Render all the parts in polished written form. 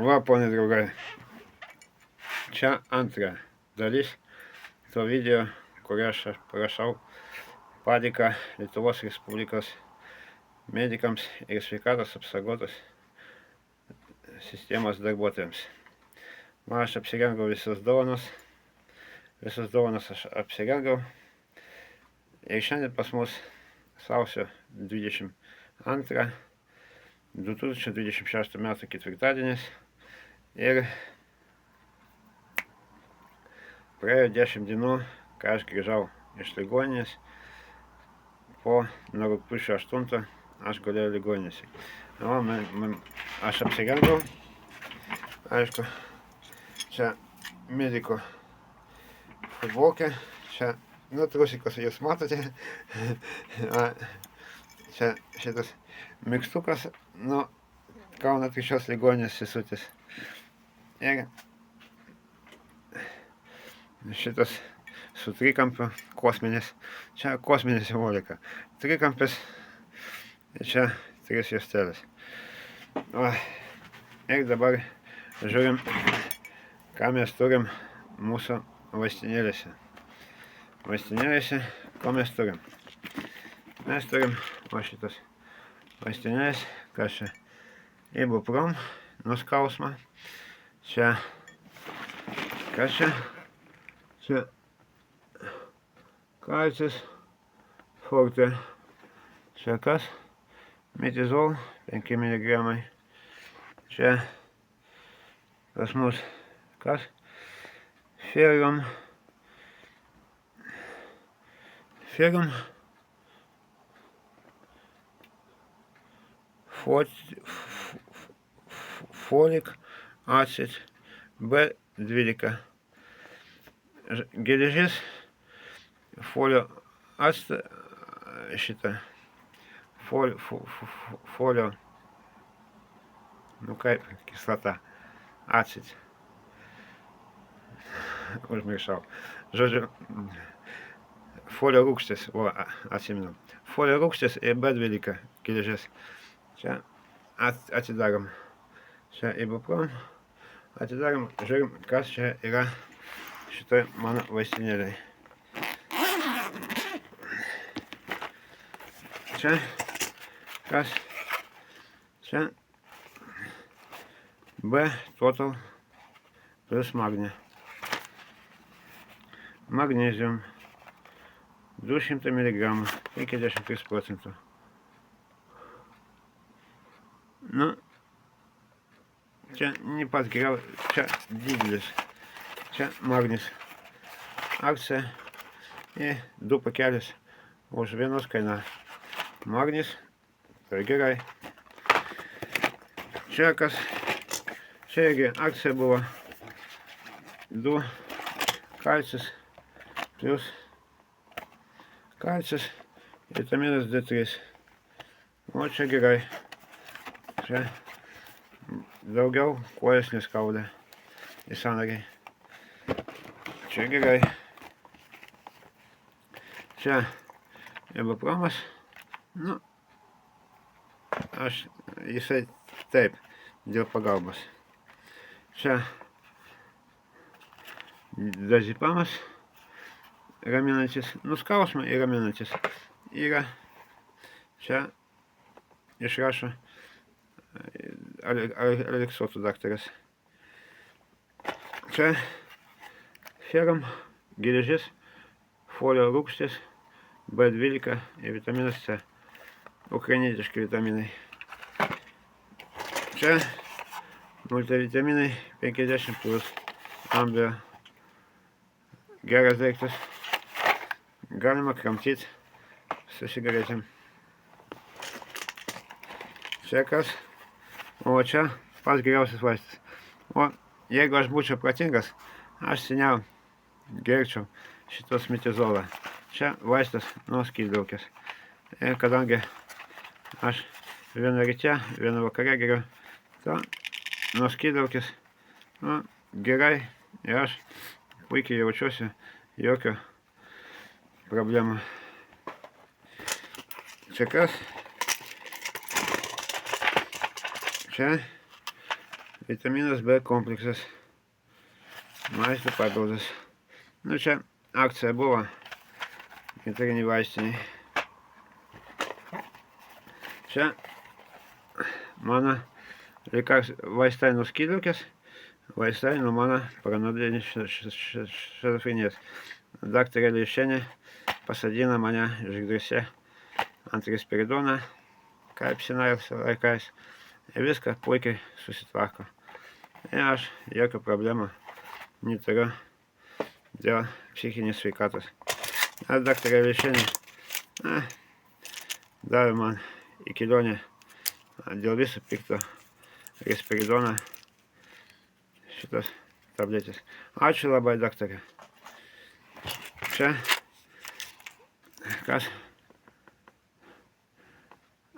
Va, pone draugai, čia antra dalis to video, kurį aš parašau padėką Lietuvos Respublikos medikams ir sveikatos apsaugos sistemos darbuotojams. Aš apsirengiau visas dovanas aš apsirengiau. Ir šiandien pas mus sausio 22 2026 metų ketvirtadienis. Ir praėjo 10 dienų, kai aš grįžau iš ligoninės. Nuo rugpjūčio 8 aš gulėjau ligoninėse. Aš apsirengiau. Aišku, čia mediko futbolkė. Čia, trusikas jūs matote. Čia šitas mikstukas nuo Kauno Trečios ligoninės sesutės. Ir šitas su trikampiu kosminės. Čia kosminė simbolika. Trikampis ir čia 3 juostelės. Ir dabar žiūrim, ką mes turim mūsų vaistinėlėse. Vaistinėlėse, ko mes turim? Mes turim šitas vaistinėlės, kas čia Ibuprom, nuskausmą. Čia, kas čia? Čia kalcis forte. Čia kas? Metizol 5 mg. Čia pas mus kas? Ferrum folik acid B12. Geležis, folio acid, šitą folio, kaip kislota, acid. Užmiršau. Žodžiu, folio rūgštis, atsiminau. Folio rūgštis ir B12 geležis. Čia atidarom. Čia Ibuprom. Atidarom, žiūrim, kas čia yra šitoj mano vaistinėlėje. Čia kas? Čia B total plus magnė. Magnesium 200 mg, 53%. Čia ne pats geriausias, čia didelis. Čia magnis. Akcija ir 2 pakelis už vienos kainą. Magnis, tai gerai. Čia kas? Čia irgi akcija buvo 2 kalcis plus kalcis, vitaminas D3. O čia gerai. Čia daugiau kojas neskauda į sąnariai. Čia gerai. Čia Ibupromas. Jisai taip, dėl pagalbos. Čia Diazepamas, raminantis, nuskausmą ir raminantis. Yra čia išrašo Aleksotų daktaras. Čia Ferrum, geležis, folio rūgštis, B12 ir vitaminas C. Ukrainietiški vitaminai. Čia multivitaminai 50+, ambio. Geras daiktas. Galima kramtyti su cigaretėm. Čia kas? O čia pats geriausias vaistas. O jeigu aš būčiau protingas, aš seniau gerčiau šitos metizolą. Čia vaistas nuo skydliaukės. Ir kadangi aš vieną ryte, vieną vakare geriu, to nuo skydliaukės gerai ir aš puikiai jaučiuosi, jokio problemų. Čia kas? Čia vitaminas B kompleksas, maisto papildas. Nu, čia akcija buvo gintariniai vaistiniai. Čia mano vaistai nuo skydliaukės, vaistai nuo mano paranoidinės šizofrenijos. Daktarė Leišienė pasadina mane Žygdrėse ant risperidono, kaip senais laikais. Ir viską puikiai susitvarko. Ir aš jokių problemų neturiu dėl psichinės sveikatos. Ar daktarė Leišienė davė man į kelionę dėl viso pikto risperidono šitos tabletės. Ačiū labai, daktarė. Čia kas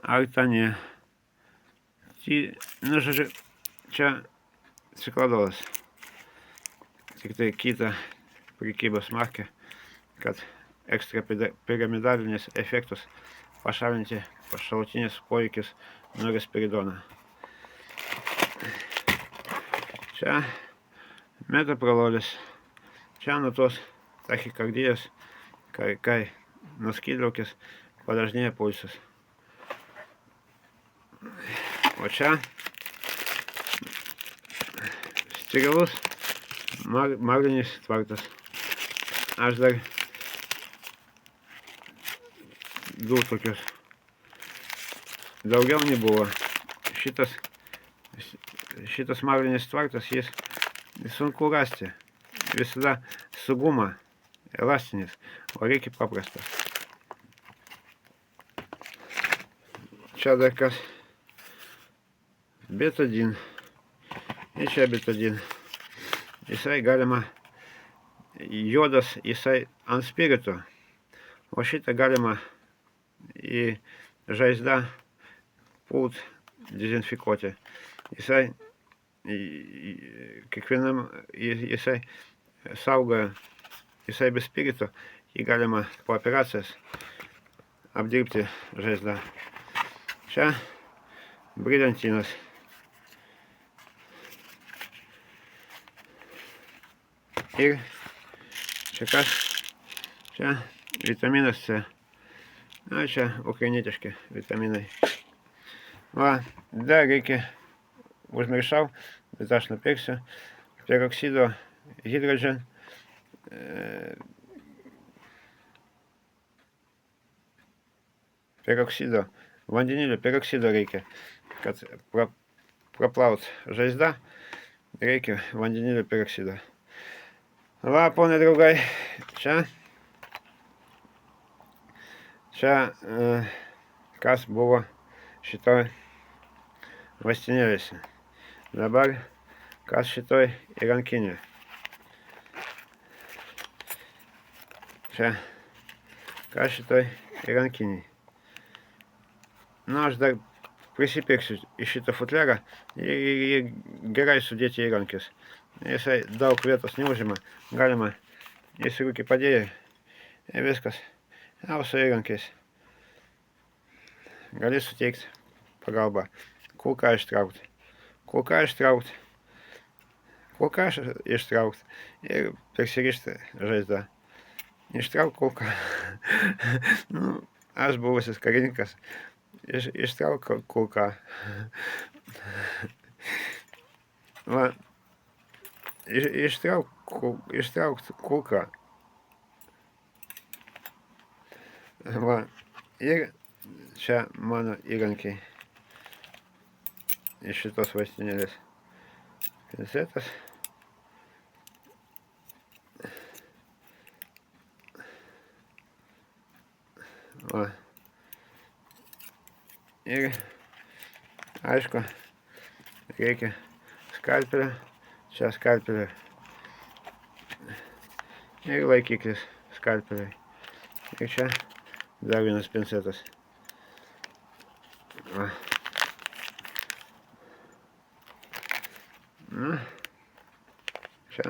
Artanė. Nu, žodžiu, čia cikladolas. Tik tai kita prekybos markė, kad ekstra piramidalinis efektus pašalinti šalutinis poveikis nuo risperidono. Čia metoprololis. Čia nuo tos tachikardijos, kai nuo skydliaukės padažnėja pulsas. O čia sterilus maglinis tvartas. Aš dar du tokius. Daugiau nebuvo. Šitas maglinis tvartas, jis sunku rasti. Visada su guma, elastinis, o reikia paprastas. Čia dar kas. Betadin. Ir čia betadin. Jisai galima, jodas jisai ant spirito, o šitą galima į žaizdą pult dezinfikuoti. Jisai kiekvienam jisai saugoja, jisai be spirito, jį galima po operacijos apdirbti žaizdą. Čia brilliantinas. Ir čia kas? Čia vitaminas C. Na, čia ukrainietiški vitaminai. Va, dar reikia, užmiršau, bet aš nupirksiu peroksido hidrogen. Peroksido, vandenilio peroksido reikia, kad praplaut žaizdą, reikia vandenilio peroksido. Va, ponai draugai, čia kas buvo šitoj vaistinėlėse. Dabar kas šitoj rankinė. Čia kas šitoj rankinė. Nu, aš dar prisipirksiu iš šitą futlerą ir gerai sudėti į rankės. Jisai daug vietos neužima, galima įsirūkį padėję ir viskas. Jau su įrankiais. Gali suteikti pagalbą. Kulką ištraukti. Kulką ištraukti. Kulką ištraukti ir persirišti žaizdą. Ištrauk kulką. Nu, aš buvusis karininkas. Ištrauk kulką. Va. Ištraukt kulką. Va. Ir čia mano įrankiai. Iš šitos vaistinėlės. Pincetas. Va. Ir aišku, reikia skalpelio. Čia skalpelio ir laikiklis skalpeliai. Ir čia dar vienas pincetas. Va. Nu, čia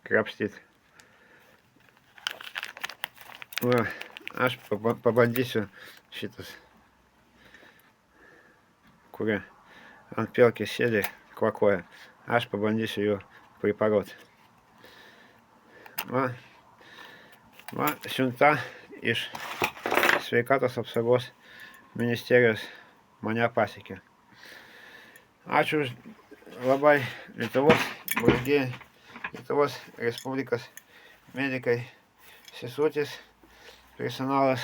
krapstyt. Va, aš pabandysiu šitas, kurie ant pelkės sėdė, квакоя. Aš pabandysiu jų priparoti. Va, siunta iš sveikatos apsaugos ministerijos mane pasiekė. Ačiū labai brangieji Lietuvos Respublikos medikai, sesutės, personalas.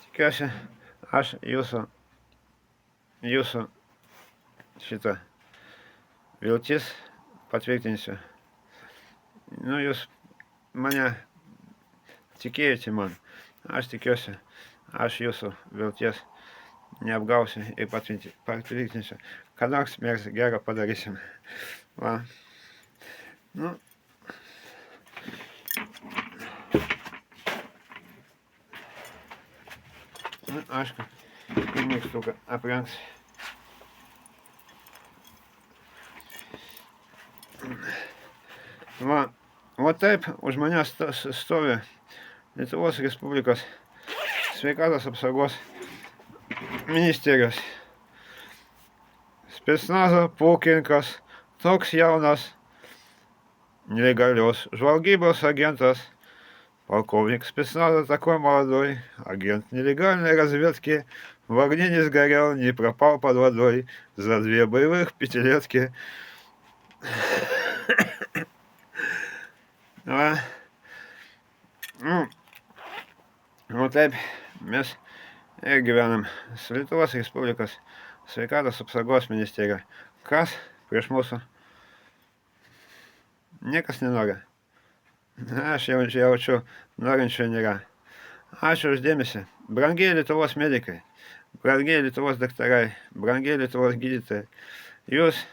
Tikiuosi, aš jūsų šitą viltis patvirtinsiu. Nu, jūs mane tikėjote man. Aš tikiuosi, aš jūsų vilties neapgausiu ir patvirtinsiu. Kad nors mes gerą padarysim. Va. Nu. Nu, aišku, ir mygstuką aprengs. Va taip už manęs stovi Lietuvos Respublikos sveikatos apsaugos ministerijos specnazo pulkininkas, toks jaunas неlegalios žvalgybos агентас, полковник спецназа такой молодой, агент нелегальной разведки, в огне не сгорел, не пропал под водой, за 2 боевых пятилетки. Nu taip, mes ir gyvenam su Lietuvos Respublikos sveikatos apsaugos ministerija. Kas prieš mūsų? Niekas nenori. Aš jau jaučiu, norinčių nėra. Ačiū uždėmesį. Brangiai Lietuvos medikai, brangiai Lietuvos daktarai, brangiai Lietuvos gydytojai. Jūs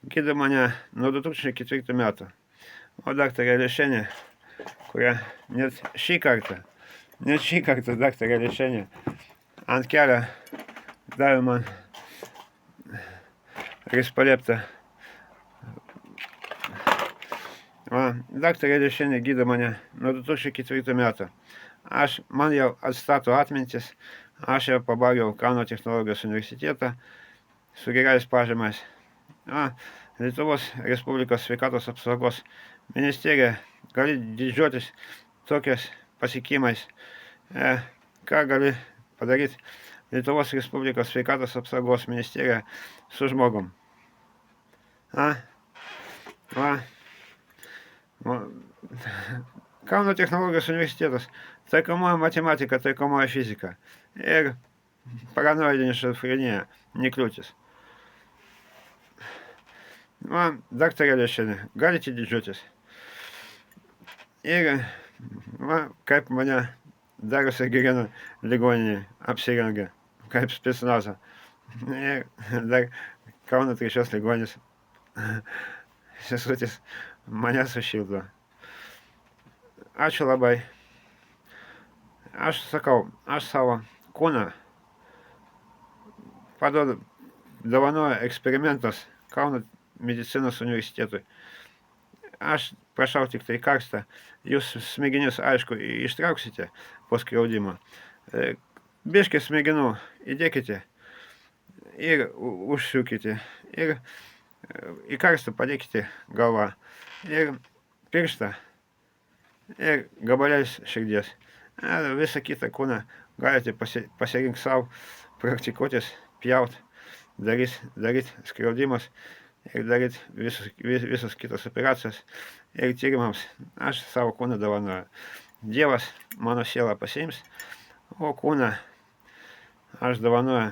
gydo mane nuo 2004 metų. O daktarė Lešenė, kuria net šį kartą daktarė Lešenė ant kelio davė man Rispolėptą. Daktarė Lešenė gydo mane nuo 2004 metų. Man jau atstato atmintis, aš jau pabaigiau Kauno technologijos universitetą su gerais pažymais. Lietuvos Respublikos sveikatos apsaugos ministerija gali didžiuotis tokiais pasiekimais. Ką gali padaryti Lietuvos Respublikos sveikatos apsaugos ministerija su žmogum? Kauno technologijos universitetas, taikomoji matematika, taikomoji fizika ir paranoidinė šizofrenija, ne kliūtis. Daktarė Lešenė, galite didžiuotis. Ir kaip mane darosi Girėno ligoninėje apsirengia, kaip specnazą. Ir dar Kauno 3 ligoninės sesutės mane sušildo. Ačiū labai. Aš sakau, aš savo kūną paduodu, dovanoju eksperimentas Kauno medicinos universitetui. Aš prašau tik tai karstą. Jūs smegenius, aišku, ištrauksite po skriaudimo. Biškį smegenų įdėkite ir užsiūkite. Ir į karstą padėkite galvą. Ir pirštą. Ir gabalėlis širdies. Visą kitą kūną galite pasirinkti savo, praktikuotis, pjaut, daryt skriaudimus ir daryt visos kitos operacijos ir tyrimams. Aš savo kūną dovanoju. Dievas mano sielą pasiims, o kūną aš dovanoju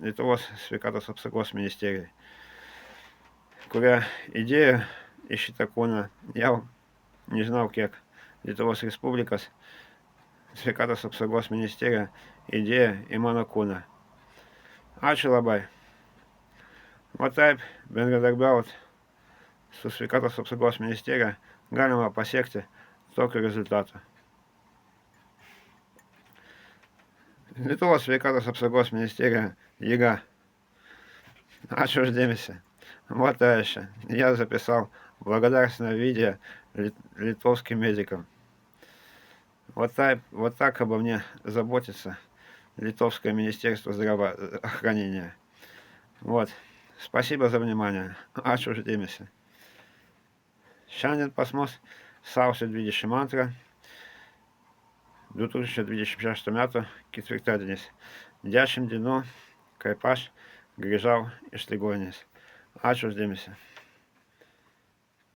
Lietuvos sveikatos apsaugos ministerijai, kurie įdėjo į šitą kūną jau nežinau kiek. Lietuvos Respublikos sveikatos apsaugos ministerija įdėjo į mano kūną. Ačiū labai. O taip, bendradarbiaut su sveikatos apsaugos ministerija galima pasiekti tokio rezultato. Lietuvos sveikatos apsaugos ministerия ЕГА. Ačiū užдėmesi. Вот дальше. Я записал благодарственное видео литовским медикам. Вот так обо мне заботится Литовское министерство здравоохранения. Вот. Spasiba za vнимание. Ačiū už dėmesį. Šiandien pas mus sausio 22 2026 metų ketvirtadienis. 10 dienų, kaip aš grįžau iš ligoninės. Ačiū už dėmesį.